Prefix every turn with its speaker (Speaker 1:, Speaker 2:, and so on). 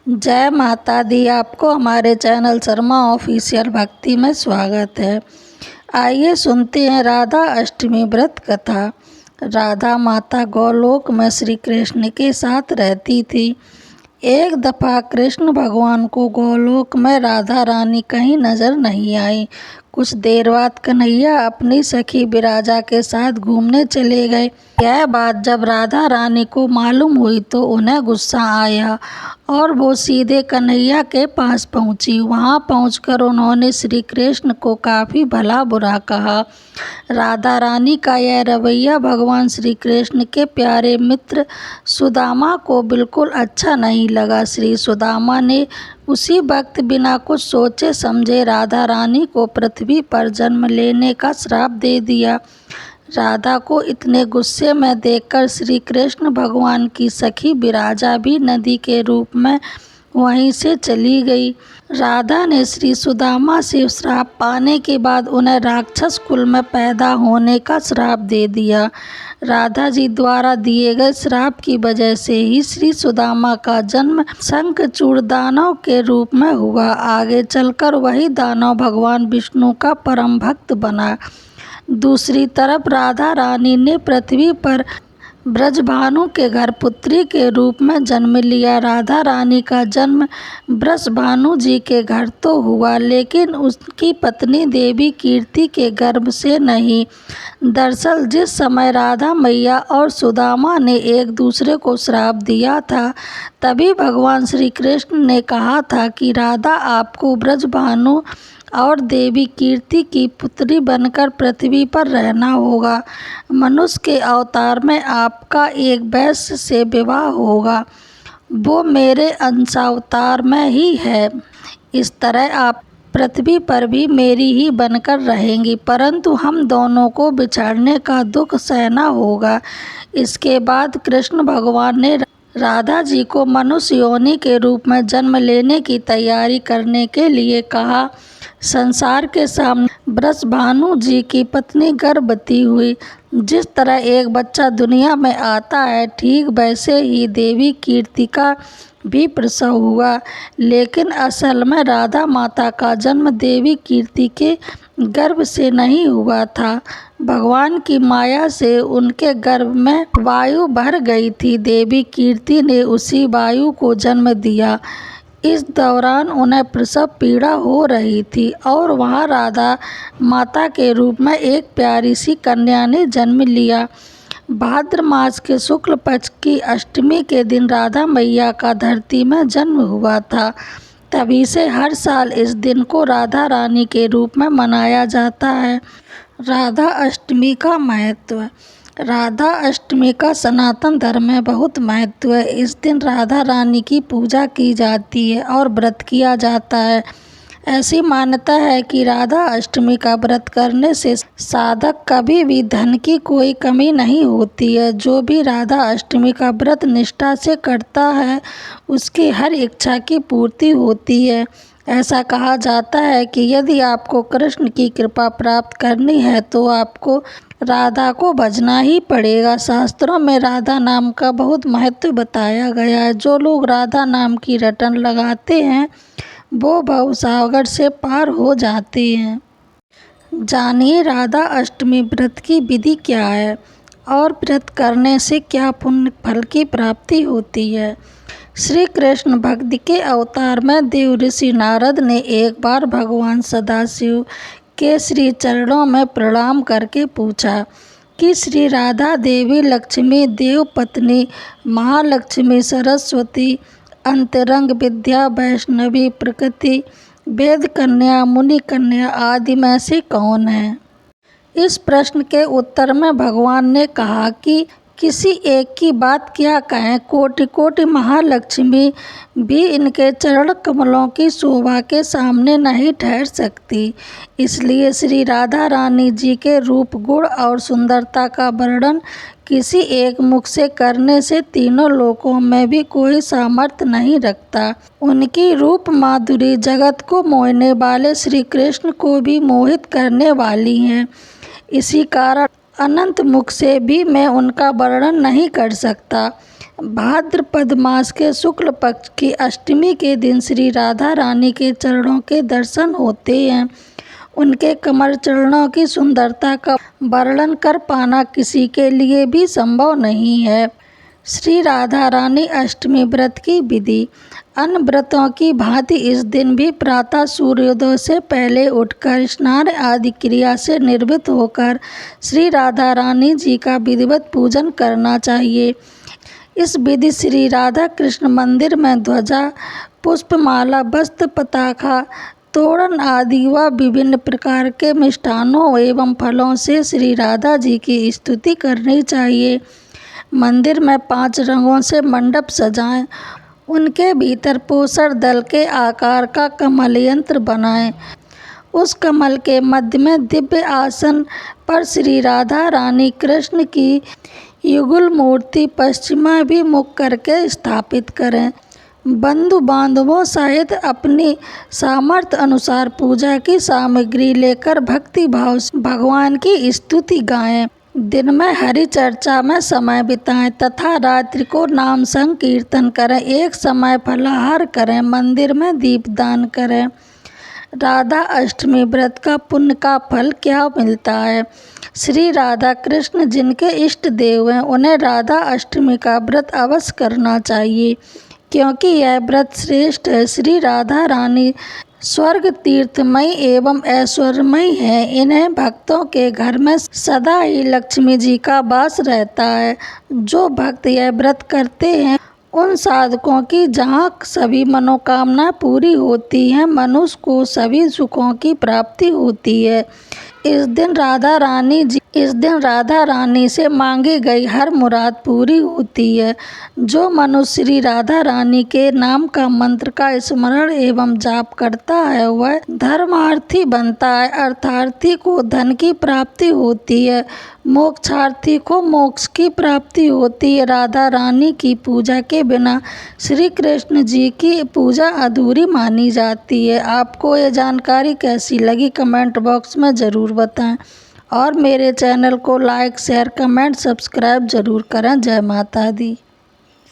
Speaker 1: जय माता दी। आपको हमारे चैनल शर्मा ऑफिशियल भक्ति में स्वागत है। आइए सुनते हैं राधा अष्टमी व्रत कथा। राधा माता गोलोक में श्री कृष्ण के साथ रहती थी। एक दफ़ा कृष्ण भगवान को गोलोक में राधा रानी कहीं नज़र नहीं आई। कुछ देर बाद कन्हैया अपनी सखी विराजा के साथ घूमने चले गए। यह बात जब राधा रानी को मालूम हुई तो उन्हें गुस्सा आया और वो सीधे कन्हैया के पास पहुंची। वहां पहुंचकर उन्होंने श्री कृष्ण को काफ़ी भला बुरा कहा। राधा रानी का यह रवैया भगवान श्री कृष्ण के प्यारे मित्र सुदामा को बिल्कुल अच्छा नहीं लगा। श्री सुदामा ने उसी वक्त बिना कुछ सोचे समझे राधा रानी को पृथ्वी पर जन्म लेने का श्राप दे दिया। राधा को इतने गुस्से में देखकर श्री कृष्ण भगवान की सखी विराजा भी नदी के रूप में वहीं से चली गई। राधा ने श्री सुदामा से श्राप पाने के बाद उन्हें राक्षस कुल में पैदा होने का श्राप दे दिया। राधा जी द्वारा दिए गए श्राप की वजह से ही श्री सुदामा का जन्म शंखचूड़ दानव के रूप में हुआ। आगे चलकर वही दानव भगवान विष्णु का परम भक्त बना। दूसरी तरफ राधा रानी ने पृथ्वी पर ब्रजभानु के घर पुत्री के रूप में जन्म लिया। राधा रानी का जन्म ब्रजभानु जी के घर तो हुआ, लेकिन उसकी पत्नी देवी कीर्ति के गर्भ से नहीं। दरअसल जिस समय राधा मैया और सुदामा ने एक दूसरे को श्राप दिया था, तभी भगवान श्री कृष्ण ने कहा था कि राधा आपको ब्रजभानु और देवी कीर्ति की पुत्री बनकर पृथ्वी पर रहना होगा। मनुष्य के अवतार में आपका एक वैश्य से विवाह होगा, वो मेरे अंशावतार में ही है। इस तरह आप पृथ्वी पर भी मेरी ही बनकर रहेंगी, परंतु हम दोनों को बिछड़ने का दुख सहना होगा। इसके बाद कृष्ण भगवान ने राधा जी को मनुष्य योनि के रूप में जन्म लेने की तैयारी करने के लिए कहा। संसार के सामने ब्रजभानु जी की पत्नी गर्भवती हुई। जिस तरह एक बच्चा दुनिया में आता है, ठीक वैसे ही देवी कीर्ति का भी प्रसव हुआ। लेकिन असल में राधा माता का जन्म देवी कीर्ति के गर्भ से नहीं हुआ था। भगवान की माया से उनके गर्भ में वायु भर गई थी। देवी कीर्ति ने उसी वायु को जन्म दिया। इस दौरान उन्हें प्रसव पीड़ा हो रही थी और वहाँ राधा माता के रूप में एक प्यारी सी कन्या ने जन्म लिया। भाद्र मास के शुक्ल पक्ष की अष्टमी के दिन राधा मैया का धरती में जन्म हुआ था। तभी से हर साल इस दिन को राधा रानी के रूप में मनाया जाता है। राधा अष्टमी का महत्व। राधा अष्टमी का सनातन धर्म में बहुत महत्व है। इस दिन राधा रानी की पूजा की जाती है और व्रत किया जाता है। ऐसी मान्यता है कि राधा अष्टमी का व्रत करने से साधक कभी भी धन की कोई कमी नहीं होती है। जो भी राधा अष्टमी का व्रत निष्ठा से करता है, उसकी हर इच्छा की पूर्ति होती है। ऐसा कहा जाता है कि यदि आपको कृष्ण की कृपा प्राप्त करनी है तो आपको राधा को भजना ही पड़ेगा। शास्त्रों में राधा नाम का बहुत महत्व बताया गया है। जो लोग राधा नाम की रटन लगाते हैं, वो भवसागर से पार हो जाते हैं। जानिए राधा अष्टमी व्रत की विधि क्या है और व्रत करने से क्या पुण्य फल की प्राप्ति होती है। श्री कृष्ण भक्ति के अवतार में देव ऋषि नारद ने एक बार भगवान सदाशिव के श्री चरणों में प्रणाम करके पूछा कि श्री राधा देवी लक्ष्मी देव पत्नी महालक्ष्मी सरस्वती अंतरंग विद्या वैष्णवी प्रकृति वेद कन्या मुनि कन्या आदि में से कौन है। इस प्रश्न के उत्तर में भगवान ने कहा कि किसी एक की बात क्या कहें, कोटि कोटि महालक्ष्मी भी इनके चरण कमलों की शोभा के सामने नहीं ठहर सकती। इसलिए श्री राधा रानी जी के रूप गुण और सुंदरता का वर्णन किसी एक मुख से करने से तीनों लोकों में भी कोई सामर्थ्य नहीं रखता। उनकी रूप माधुरी जगत को मोहने वाले श्री कृष्ण को भी मोहित करने वाली हैं। इसी कारण अनंत मुख से भी मैं उनका वर्णन नहीं कर सकता। भाद्रपद मास के शुक्ल पक्ष की अष्टमी के दिन श्री राधा रानी के चरणों के दर्शन होते हैं। उनके कमल चरणों की सुंदरता का वर्णन कर पाना किसी के लिए भी संभव नहीं है। श्री राधा रानी अष्टमी व्रत की विधि। अन्य व्रतों की भांति इस दिन भी प्रातः सूर्योदय से पहले उठकर स्नान आदि क्रिया से निवृत्त होकर श्री राधा रानी जी का विधिवत पूजन करना चाहिए। इस विधि श्री राधा कृष्ण मंदिर में ध्वजा, पुष्पमाला, वस्त्र, पताका, तोरण आदि व विभिन्न प्रकार के मिष्ठानों एवं फलों से श्री राधा जी की स्तुति करनी चाहिए। मंदिर में 5 रंगों से मंडप सजाएं। उनके भीतर पोषण दल के आकार का कमल यंत्र बनाएं। उस कमल के मध्य में दिव्य आसन पर श्री राधा रानी कृष्ण की युगल मूर्ति पश्चिमाभिमुख करके स्थापित करें। बंधु बांधवों सहित अपनी सामर्थ्य अनुसार पूजा की सामग्री लेकर भक्ति भाव से भगवान की स्तुति गाएं। दिन में हरि चर्चा में समय बिताएं तथा रात्रि को नाम संकीर्तन करें। एक समय फलाहार करें। मंदिर में दीपदान करें। राधा अष्टमी व्रत का पुण्य का फल क्या मिलता है। श्री राधा कृष्ण जिनके इष्ट देव हैं उन्हें राधा अष्टमी का व्रत अवश्य करना चाहिए, क्योंकि यह व्रत श्रेष्ठ है। श्री राधा रानी स्वर्ग तीर्थमयी एवं ऐश्वर्यमयी है। इन्हें भक्तों के घर में सदा ही लक्ष्मी जी का वास रहता है। जो भक्त यह व्रत करते हैं उन साधकों की जहाँ सभी मनोकामनाएं पूरी होती हैं, मनुष्य को सभी सुखों की प्राप्ति होती है। इस दिन राधा रानी से मांगी गई हर मुराद पूरी होती है। जो मनुष्य श्री राधा रानी के नाम का मंत्र का स्मरण एवं जाप करता है वह धर्मार्थी बनता है। अर्थार्थी को धन की प्राप्ति होती है। मोक्षार्थी को मोक्ष की प्राप्ति होती है। राधा रानी की पूजा के बिना श्री कृष्ण जी की पूजा अधूरी मानी जाती है। आपको ये जानकारी कैसी लगी कमेंट बॉक्स में ज़रूर बताएं और मेरे चैनल को लाइक, शेयर, कमेंट, सब्सक्राइब ज़रूर करें। जय माता दी।